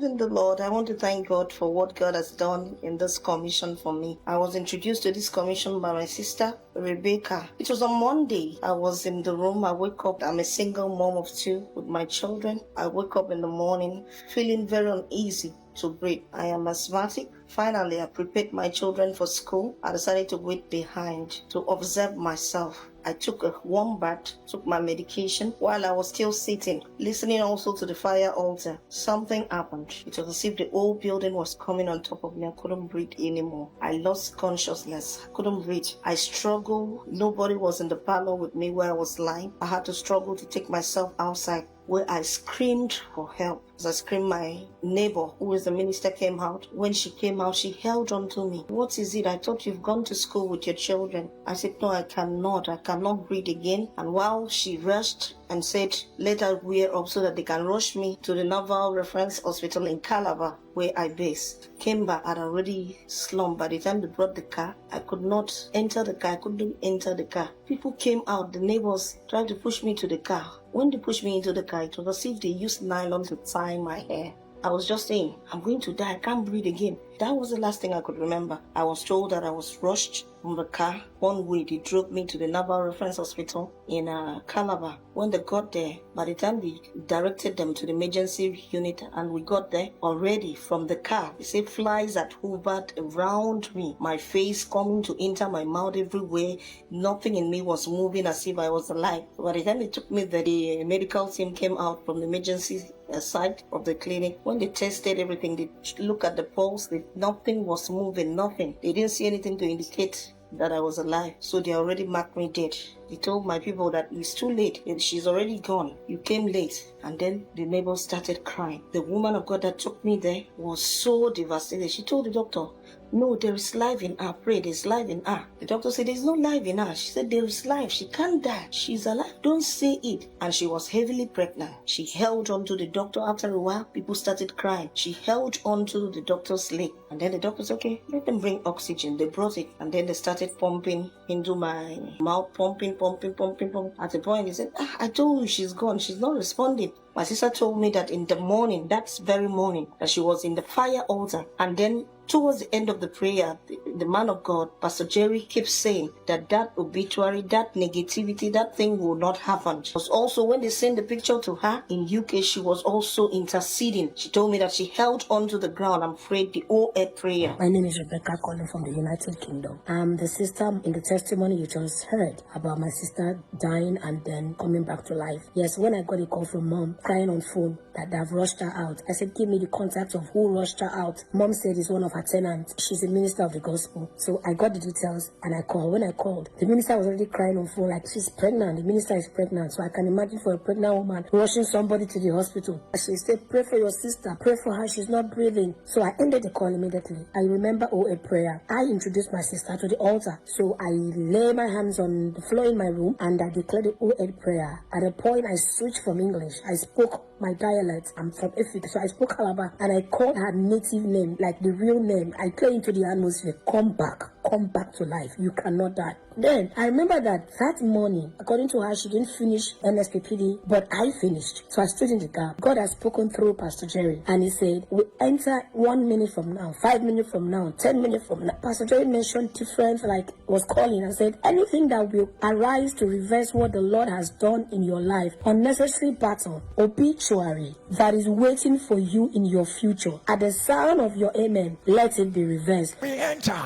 in the Lord. I want to thank God for what God has done in this commission for me. I was introduced to this commission by my sister, Rebecca. It was on Monday. I was in the room. I wake up. I'm a single mom of 2 with my children. I wake up in the morning feeling very uneasy to breathe. I am asthmatic. Finally, I prepared my children for school. I decided to wait behind to observe myself. I took a warm bath, took my medication. While I was still sitting, listening also to the fire altar, something happened. It was as if the whole building was coming on top of me. I couldn't breathe anymore. I lost consciousness. I couldn't breathe. I struggled. Nobody was in the parlor with me where I was lying. I had to struggle to take myself outside, where I screamed for help. As I screamed, my neighbor, who is the minister, came out. When she came out, she held on to me. What is it? I thought you've gone to school with your children. I said, no, I cannot breathe again. And while she rushed and said, let her wear up so that they can rush me to the Naval Reference Hospital in Calabar, where I based. Came back, I'd already slumped. By the time they brought the car, I could not enter the car. I couldn't enter the car. People came out, the neighbors tried to push me to the car. When they pushed me into the car, it was as if they used nylon to tie my hair. I was just saying, I'm going to die, I can't breathe again. That was the last thing I could remember. I was told that I was rushed from the car. One way, they drove me to the Naval Reference Hospital in Calabar. When they got there, by the time they directed them to the emergency unit and we got there, already from the car, they say flies had hovered around me. My face coming to enter my mouth everywhere. Nothing in me was moving as if I was alive. By the time they took me there, the medical team came out from the emergency side of the clinic. When they tested everything, they looked at the pulse, nothing was moving, nothing. They didn't see anything to indicate that I was alive. So they already marked me dead. They told my people that it's too late. She's already gone. You came late. And then the neighbors started crying. The woman of God that took me there was so devastated. She told the doctor, no, there is life in her. Pray, there's life in her. The doctor said, there's no life in her. She said, there is life. She can't die. She's alive. Don't say it. And she was heavily pregnant. She held on to the doctor. After a while, people started crying. She held on to the doctor's leg. And then the doctor said, okay, let them bring oxygen. They brought it. And then they started pumping into my mouth, pumping. At a point, he said, I told you she's gone. She's not responding. My sister told me that in the morning, that very morning, that she was in the fire altar. And then towards the end of the prayer, the man of God, Pastor Jerry, keeps saying that obituary, that negativity, that thing will not happen. It was also when they sent the picture to her in UK, she was also interceding. She told me that she held onto the ground and prayed the OA prayer. My name is Rebecca, calling from the United Kingdom. I'm the sister in the testimony you just heard about my sister dying and then coming back to life. Yes, when I got a call from mom crying on phone that they've rushed her out, I said, give me the contact of who rushed her out. Mom said it's one of her tenants. She's a minister of the gospel. So I got the details and I called. When I called, the minister was already crying on phone like she's pregnant. The minister is pregnant. So I can imagine for a pregnant woman rushing somebody to the hospital. She said, pray for your sister. Pray for her. She's not breathing. So I ended the call immediately. I remember OA prayer. I introduced my sister to the altar. So I lay my hands on the floor in my room and I declared the OA prayer. At a point, I switched from English. I spoke my dialect. I'm from Africa, so I spoke Calabar and I called her native name, like the real name. I play into the atmosphere. Come back to life. You cannot die. Then I remember that morning, according to her, she didn't finish Nsppd, but I finished. So I stood in the gap. God has spoken through Pastor Jerry, and he said, we enter 1 minute from now, 5 minutes from now, 10 minutes from now. Pastor Jerry mentioned different, was calling and said, anything that will arise to reverse what the Lord has done in your life, unnecessary battle, obituary that is waiting for you in your future. At the sound of your amen, let it be reversed. We enter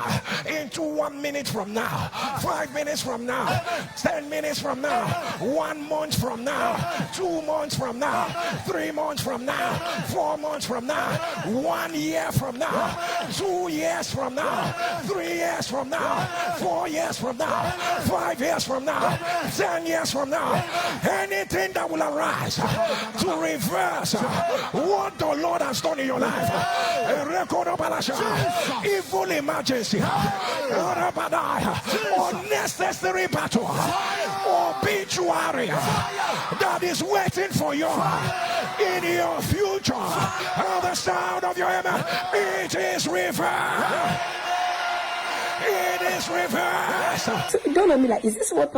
into 1 minute from now, 5 minutes from now, 10 minutes from now, 1 month from now, 2 months from now, 3 months from now, 4 months from now, 1 year from now, 2 years from now, 3 years from now, 4 years from now, 5 years from now, 10 years from now. Anything that will arise to reverse what the Lord has done in your life, evil emergency, unnecessary battle, obituary that is waiting for you in your future. At the sound of your amen, it is reversed. It is reversed. So it dawned on me like, is this what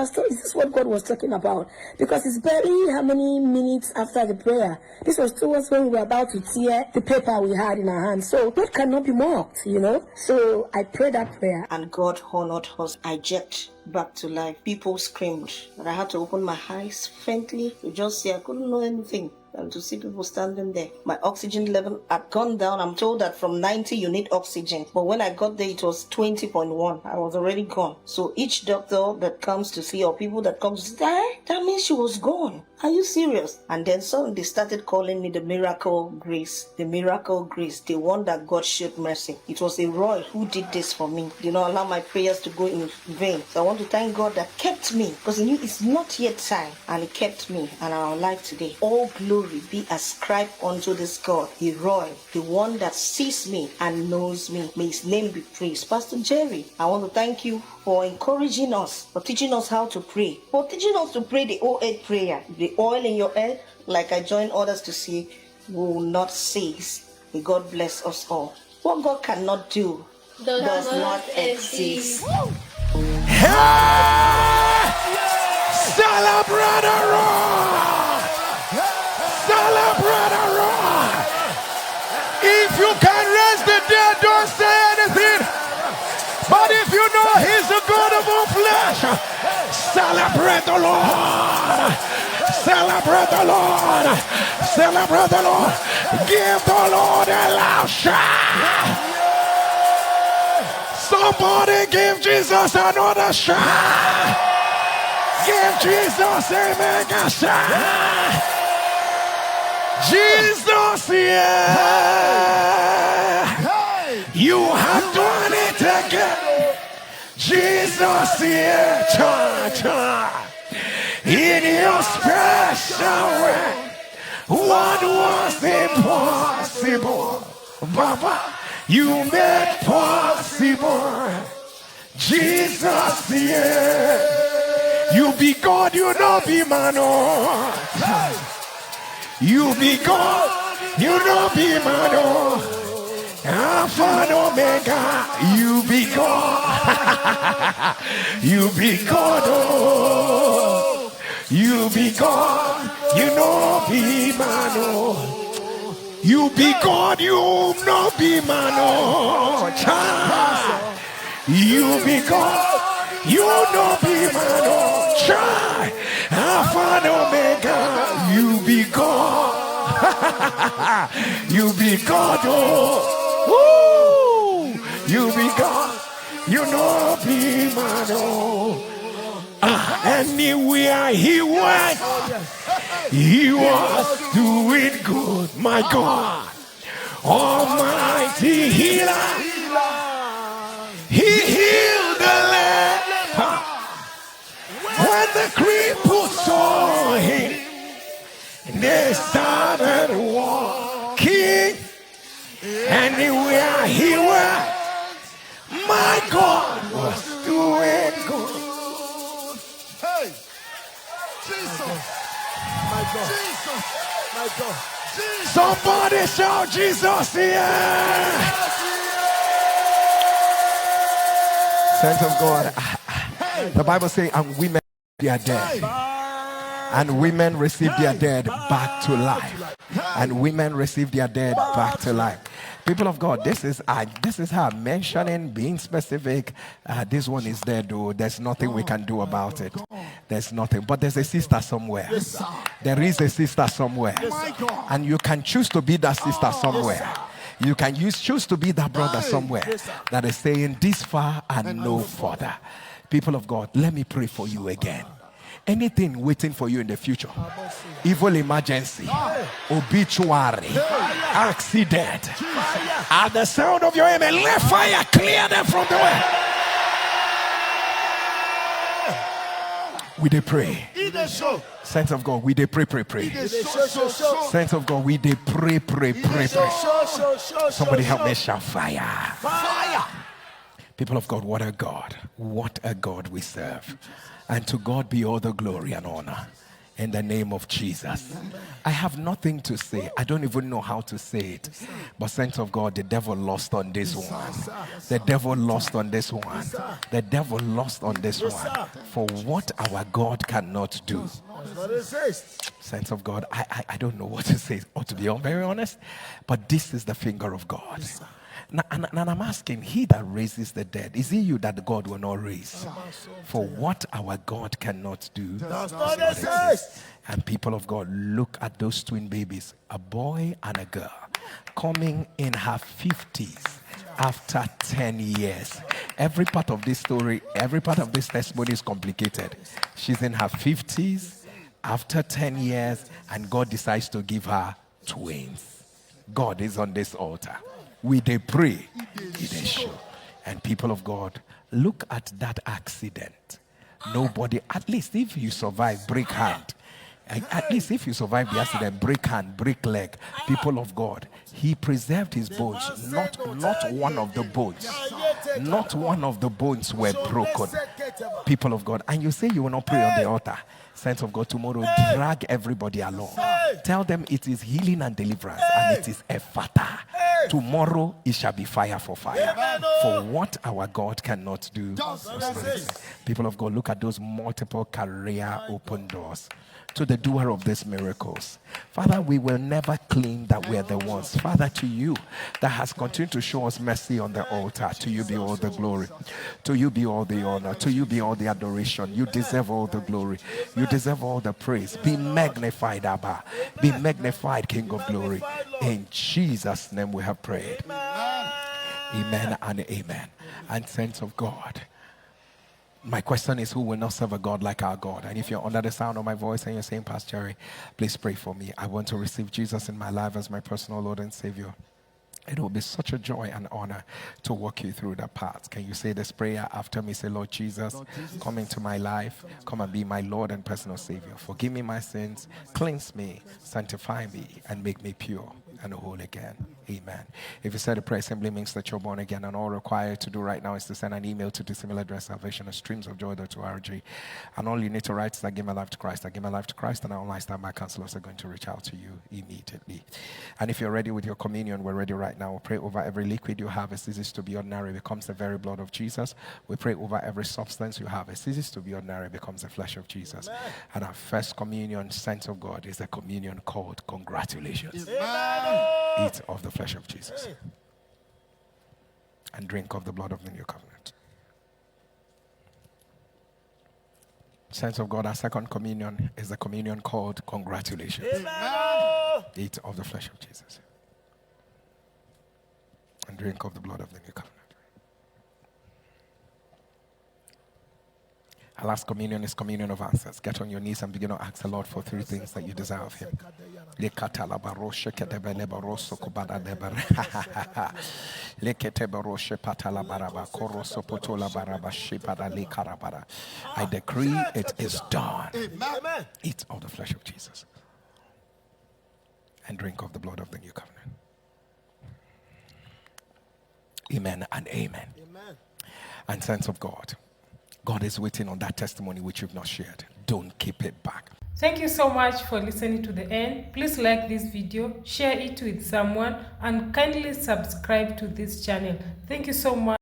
God was talking about? Because it's barely how many minutes after the prayer. This was towards when we were about to tear the paper we had in our hands. So God cannot be mocked, you know. So I prayed that prayer. And God honored us. I jerked back to life. People screamed. And I had to open my eyes faintly to just see. I couldn't know anything. And to see people standing there. My oxygen level had gone down. I'm told that from 90 you need oxygen. But when I got there, it was 20.1. I was already gone. So each doctor that comes to see, or people that come to see, that means she was gone. Are you serious? And then suddenly they started calling me the miracle grace. The miracle grace. The one that God showed mercy. It was a Roy who did this for me. Did not allow my prayers to go in vain. So I want to thank God that kept me. Because he knew it's not yet time. And he kept me and our life today. All glory be ascribed unto this God. The Roy. The one that sees me and knows me. May his name be praised. Pastor Jerry, I want to thank you for encouraging us, for teaching us how to pray, for teaching us to pray the 08 prayer. The oil in your head, like I join others to say, will not cease. May God bless us all. What God cannot do does not exist. Hey! Celebrate a roar! Celebrate a roar! If you can raise the dead, don't say anything. But if you know he's the God of all flesh, celebrate the Lord. Celebrate the Lord. Celebrate the Lord. Give the Lord a loud shout. Somebody give Jesus another shout. Give Jesus a mega shout. Jesus, yeah. You have done it again. Jesus, yeah. In your special way, what was impossible, Baba, you made possible. Jesus, yeah. You be God, you not be man. You be God, you not be man. Alpha and Omega, you be God. You be God, oh. You be God, you know be man, oh. You be God, you know be man, oh. Child. You be God, you know be man, oh. Child. Alpha and Omega, you be God. You be God, oh. Woo! You be God, you know be man, oh. Anywhere he went, he was doing good. My God, Almighty healer, he healed the leper. When the cripple saw him, they started walking. Anywhere he went, my God was doing good. Hey, Jesus, my God, Jesus, my God, Jesus. Somebody shout Jesus, yeah. Saints of God, the Bible says, and women they are dead. And women receive their dead back to life. And women receive their dead back to life. People of God, this is her mentioning, being specific. This one is there, though. There's nothing we can do about it. There's nothing. But there's a sister somewhere. There is a sister somewhere. And you can choose to be that sister somewhere. You can choose to be that brother somewhere that is saying this far and no further. People of God, let me pray for you again. Anything waiting for you in the future, evil emergency, obituary, accident, at the sound of your amen, let fire clear them from the way. We they pray. Saints of God, we they pray. Saints of God, we they pray. Somebody help me shout fire. People of God, what a God we serve. And to God be all the glory and honor In the name of Jesus. I have nothing to say. I don't even know how to say it. But saints of God, the devil lost on this one. The devil lost on this one. The devil lost on this one. For what our God cannot do. Saints of God, I don't know what to say, or to be very honest, but this is the finger of God. Now, and I'm asking, he that raises the dead, is it you that God will not raise? For what our God cannot do. And people of God, look at those twin babies, a boy and a girl, coming in her 50s after 10 years. Every part of this story, every part of this testimony is complicated. She's in her 50s after 10 years, and God decides to give her twins. God is on this altar. We they pray, he they show. And people of God, look at that accident. Nobody, at least if you survive, break hand. At least if you survive the accident, break hand, break leg. People of God, he preserved his bones. Not one of the bones. Not one of the bones were broken. People of God, and you say you will not pray on the altar. Saints of God, tomorrow drag everybody along. Tell them it is healing and deliverance, and it is a fata. Tomorrow it shall be fire for fire. For what our God cannot do. People of God, look at those multiple career open doors. To the doer of these miracles. Father, we will never claim that we are the ones. Father, to you that has continued to show us mercy on the altar, to you be all the glory. To you be all the honor. To you be all the adoration. You deserve all the glory. You deserve all the praise. Be magnified, Abba. Be magnified, King of glory. In Jesus' name we have prayed. Amen and amen. And saints of God, my question is, who will not serve a God like our God? And if you're under the sound of my voice and you're saying, Pastor Jerry, please pray for me. I want to receive Jesus in my life as my personal Lord and Savior. It will be such a joy and honor to walk you through that path. Can you say this prayer after me? Say, Lord Jesus, come into my life. Come and be my Lord and personal Savior. Forgive me my sins. Cleanse me. Sanctify me. And make me pure and whole again. Amen. If you said the prayer, simply means that you're born again, and all required to do right now is to send an email to this email address, salvation@streamsofjoy.org. And all you need to write is, I give my life to Christ. I give my life to Christ, and our online staff, my counselors are going to reach out to you immediately. And if you're ready with your communion, we're ready right now. We'll pray over every liquid you have. It ceases to be ordinary, becomes the very blood of Jesus. We pray over every substance you have. It ceases to be ordinary, becomes the flesh of Jesus. Amen. And our first communion, saints of God, is a communion called congratulations. Amen. Eat of the flesh of Jesus and drink of the blood of the new covenant. Saints of God, our second communion is the communion called congratulations. Amen. Eat of the flesh of Jesus and drink of the blood of the new covenant. Our last communion is communion of answers. Get on your knees and begin to ask the Lord for three things that you desire of Him. I decree it is done. Amen. Eat of the flesh of Jesus and drink of the blood of the new covenant. Amen and amen. Amen. And saints of God, God is waiting on that testimony which you've not shared. Don't keep it back. Thank you so much for listening to the end. Please like this video, share it with someone, and kindly subscribe to this channel. Thank you so much.